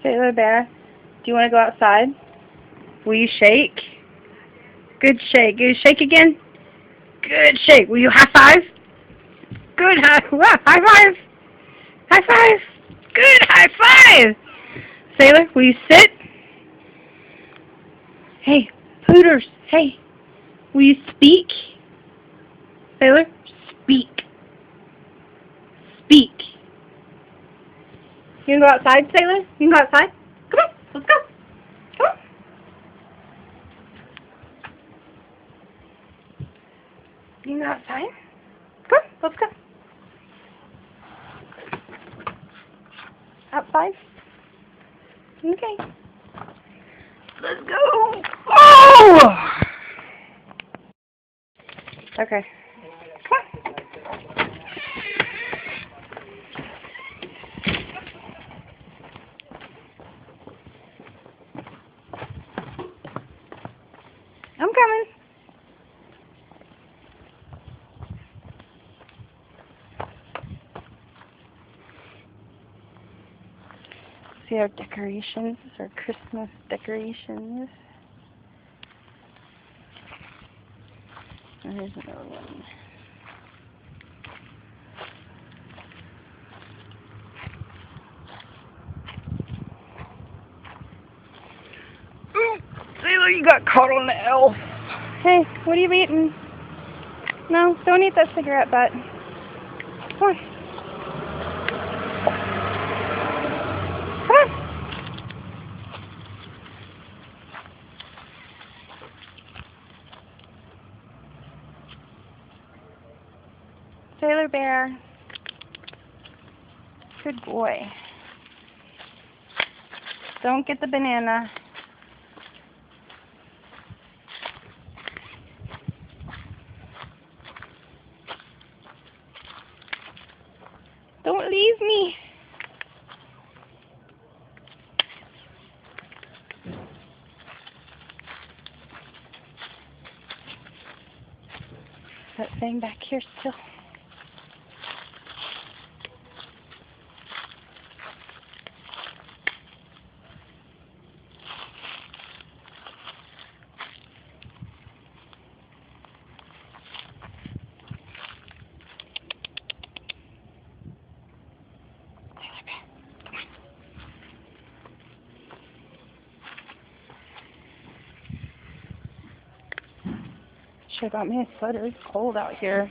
Sailor Bear, do you want to go outside? Will you shake? Good shake. You shake again? Good shake. Will you high five? Good high five. High five. Good high five. Sailor, will you sit? Hey, Pooters. Hey, will you speak? Sailor, speak. Speak. You can go outside, Sailor? You can go outside? Come on, let's go. Come on. You can go outside? Come on, let's go. Outside? Okay. Let's go. Oh! Okay. Come on. I'm coming. See our decorations, our Christmas decorations. And there's another one. Ooh, Sailor, you got caught on the elf. Hey, what are you eating? No, don't eat that cigarette butt. Come on. Come on. Sailor Bear. Good boy. Don't get the banana. Don't leave me. That thing back here still. Should have got me a sweater. It's cold out here.